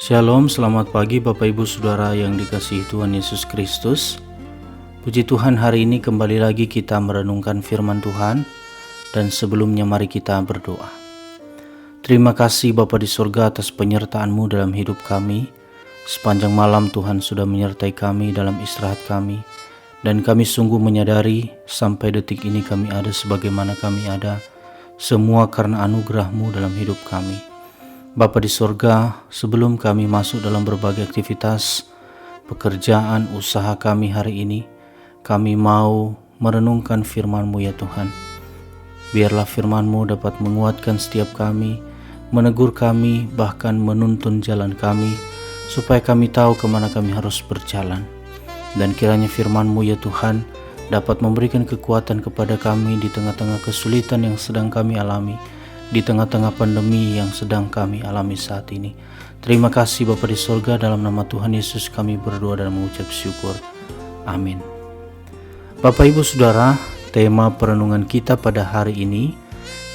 Shalom, selamat pagi Bapak Ibu Saudara yang dikasihi Tuhan Yesus Kristus. Puji Tuhan, hari ini kembali lagi kita merenungkan firman Tuhan. Dan sebelumnya mari kita berdoa. Terima kasih Bapa di surga atas penyertaan-Mu dalam hidup kami. Sepanjang malam Tuhan sudah menyertai kami dalam istirahat kami. Dan kami sungguh menyadari sampai detik ini kami ada sebagaimana kami ada. Semua karena anugerah-Mu dalam hidup kami. Bapa di surga, sebelum kami masuk dalam berbagai aktivitas, pekerjaan, usaha kami hari ini, kami mau merenungkan firman-Mu ya Tuhan. Biarlah firman-Mu dapat menguatkan setiap kami, menegur kami, bahkan menuntun jalan kami, supaya kami tahu kemana kami harus berjalan. Dan kiranya firman-Mu ya Tuhan, dapat memberikan kekuatan kepada kami di tengah-tengah kesulitan yang sedang kami alami, di tengah-tengah pandemi yang sedang kami alami saat ini. Terima kasih Bapa di surga, dalam nama Tuhan Yesus kami berdoa dan mengucap syukur. Amin. Bapak Ibu Saudara, tema perenungan kita pada hari ini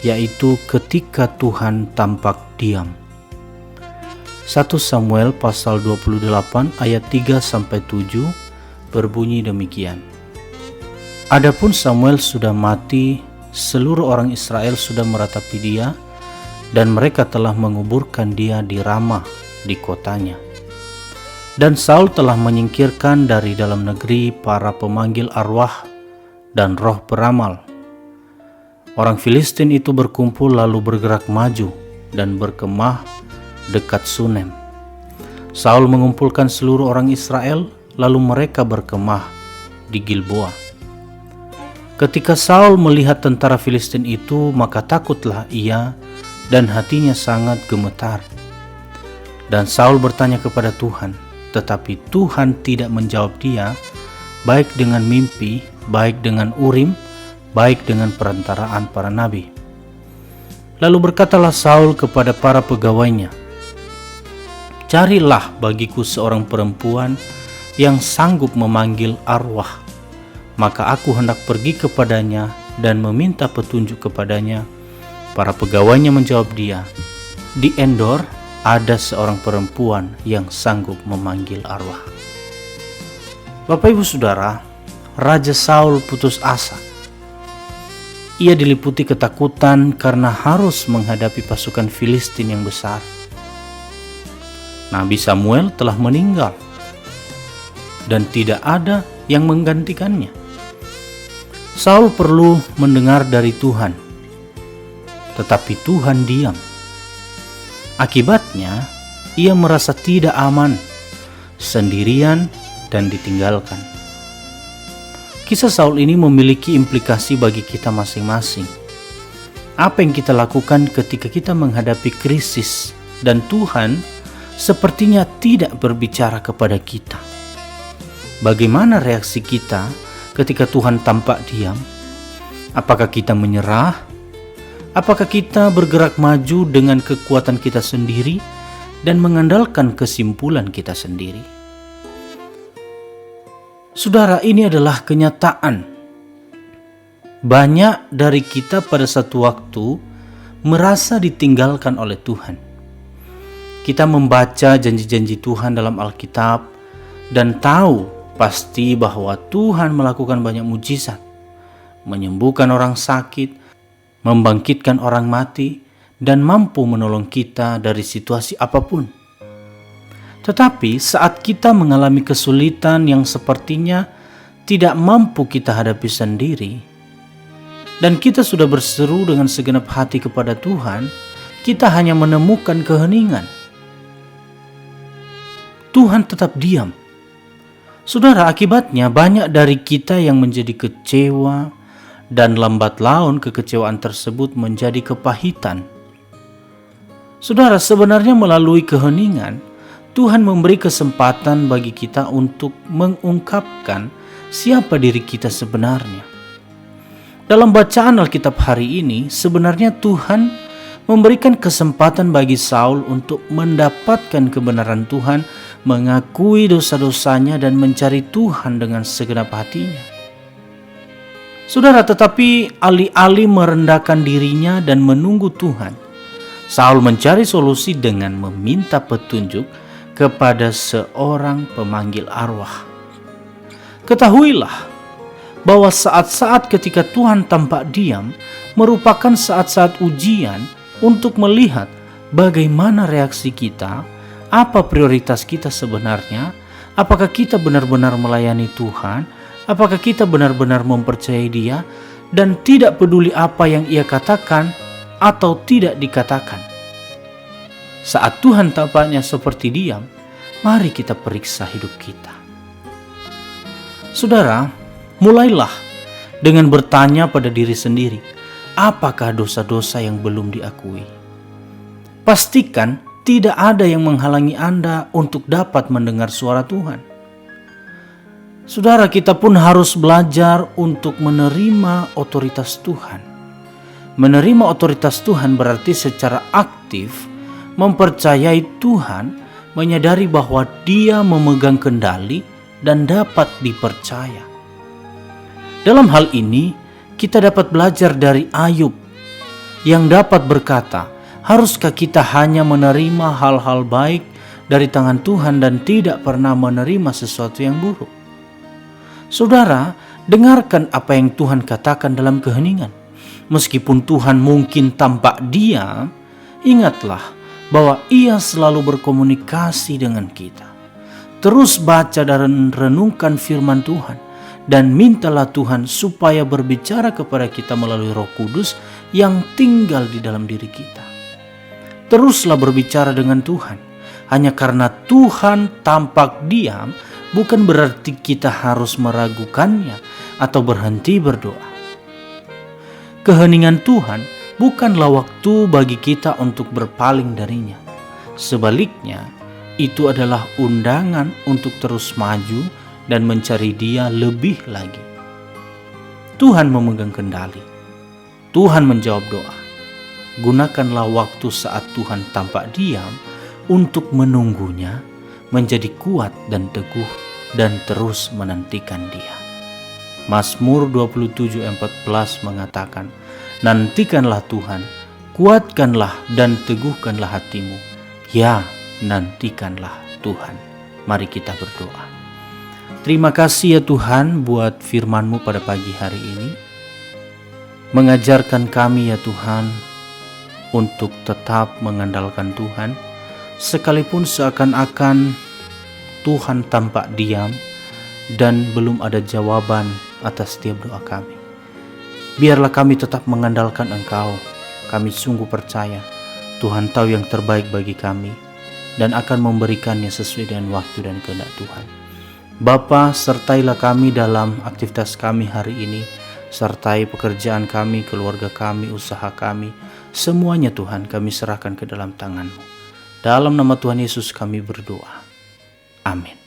yaitu ketika Tuhan tampak diam. 1 Samuel pasal 28 ayat 3-7 berbunyi demikian. Adapun Samuel sudah mati, seluruh orang Israel sudah meratapi dia, dan mereka telah menguburkan dia di Ramah di kotanya. Dan Saul telah menyingkirkan dari dalam negeri para pemanggil arwah dan roh peramal. Orang Filistin itu berkumpul lalu bergerak maju dan berkemah dekat Sunem. Saul mengumpulkan seluruh orang Israel, lalu mereka berkemah di Gilboa. Ketika Saul melihat tentara Filistin itu, maka takutlah ia dan hatinya sangat gemetar. Dan Saul bertanya kepada Tuhan, tetapi Tuhan tidak menjawab dia, baik dengan mimpi, baik dengan Urim, baik dengan perantaraan para nabi. Lalu berkatalah Saul kepada para pegawainya, carilah bagiku seorang perempuan yang sanggup memanggil arwah, maka aku hendak pergi kepadanya dan meminta petunjuk kepadanya. Para pegawainya menjawab dia, di Endor ada seorang perempuan yang sanggup memanggil arwah. Bapak Ibu Saudara, Raja Saul putus asa. Ia diliputi ketakutan karena harus menghadapi pasukan Filistin yang besar. Nabi Samuel telah meninggal dan tidak ada yang menggantikannya. Saul perlu mendengar dari Tuhan, tetapi Tuhan diam. Akibatnya, ia merasa tidak aman, sendirian, dan ditinggalkan. Kisah Saul ini memiliki implikasi bagi kita masing-masing. Apa yang kita lakukan ketika kita menghadapi krisis dan Tuhan sepertinya tidak berbicara kepada kita? Bagaimana reaksi kita ketika Tuhan tampak diam? Apakah kita menyerah? Apakah kita bergerak maju dengan kekuatan kita sendiri dan mengandalkan kesimpulan kita sendiri? Saudara, ini adalah kenyataan. Banyak dari kita pada satu waktu merasa ditinggalkan oleh Tuhan. Kita membaca janji-janji Tuhan dalam Alkitab dan tahu pasti bahwa Tuhan melakukan banyak mujizat, menyembuhkan orang sakit, membangkitkan orang mati, dan mampu menolong kita dari situasi apapun. Tetapi saat kita mengalami kesulitan yang sepertinya tidak mampu kita hadapi sendiri, dan kita sudah berseru dengan segenap hati kepada Tuhan, kita hanya menemukan keheningan. Tuhan tetap diam. Saudara, akibatnya banyak dari kita yang menjadi kecewa, dan lambat laun kekecewaan tersebut menjadi kepahitan. Saudara, sebenarnya melalui keheningan, Tuhan memberi kesempatan bagi kita untuk mengungkapkan siapa diri kita sebenarnya. Dalam bacaan Alkitab hari ini, sebenarnya Tuhan memberikan kesempatan bagi Saul untuk mendapatkan kebenaran Tuhan, mengakui dosa-dosanya dan mencari Tuhan dengan segenap hatinya. Saudara, tetapi alih-alih merendahkan dirinya dan menunggu Tuhan, Saul mencari solusi dengan meminta petunjuk kepada seorang pemanggil arwah. Ketahuilah bahwa saat-saat ketika Tuhan tampak diam merupakan saat-saat ujian untuk melihat bagaimana reaksi kita, apa prioritas kita sebenarnya, apakah kita benar-benar melayani Tuhan, apakah kita benar-benar mempercayai Dia, dan tidak peduli apa yang Ia katakan atau tidak dikatakan. Saat Tuhan tampaknya seperti diam, mari kita periksa hidup kita. Saudara, mulailah dengan bertanya pada diri sendiri, apakah dosa-dosa yang belum diakui? Pastikan tidak ada yang menghalangi Anda untuk dapat mendengar suara Tuhan. Saudara, kita pun harus belajar untuk menerima otoritas Tuhan. Menerima otoritas Tuhan berarti secara aktif mempercayai Tuhan, menyadari bahwa Dia memegang kendali dan dapat dipercaya. Dalam hal ini, kita dapat belajar dari Ayub yang dapat berkata, haruskah kita hanya menerima hal-hal baik dari tangan Tuhan dan tidak pernah menerima sesuatu yang buruk? Saudara, dengarkan apa yang Tuhan katakan dalam keheningan. Meskipun Tuhan mungkin tampak diam, ingatlah bahwa Ia selalu berkomunikasi dengan kita. Terus baca dan renungkan firman Tuhan, dan mintalah Tuhan supaya berbicara kepada kita melalui Roh Kudus yang tinggal di dalam diri kita. Teruslah berbicara dengan Tuhan. Hanya karena Tuhan tampak diam, bukan berarti kita harus meragukannya atau berhenti berdoa. Keheningan Tuhan bukanlah waktu bagi kita untuk berpaling darinya. Sebaliknya, itu adalah undangan untuk terus maju dan mencari Dia lebih lagi. Tuhan memegang kendali. Tuhan menjawab doa. Gunakanlah waktu saat Tuhan tampak diam untuk menunggunya, menjadi kuat dan teguh, dan terus menantikan Dia. Mazmur 27:14 mengatakan, nantikanlah Tuhan, kuatkanlah dan teguhkanlah hatimu. Ya, nantikanlah Tuhan. Mari kita berdoa. Terima kasih ya Tuhan buat firman-Mu pada pagi hari ini. Mengajarkan kami ya Tuhan untuk tetap mengandalkan Tuhan, sekalipun seakan-akan Tuhan tampak diam dan belum ada jawaban atas setiap doa kami. Biarlah kami tetap mengandalkan Engkau. Kami sungguh percaya Tuhan tahu yang terbaik bagi kami dan akan memberikannya sesuai dengan waktu dan kehendak Tuhan. Bapa, sertailah kami dalam aktivitas kami hari ini. Sertai pekerjaan kami, keluarga kami, usaha kami. Semuanya Tuhan kami serahkan ke dalam tangan-Mu. Dalam nama Tuhan Yesus kami berdoa. Amin.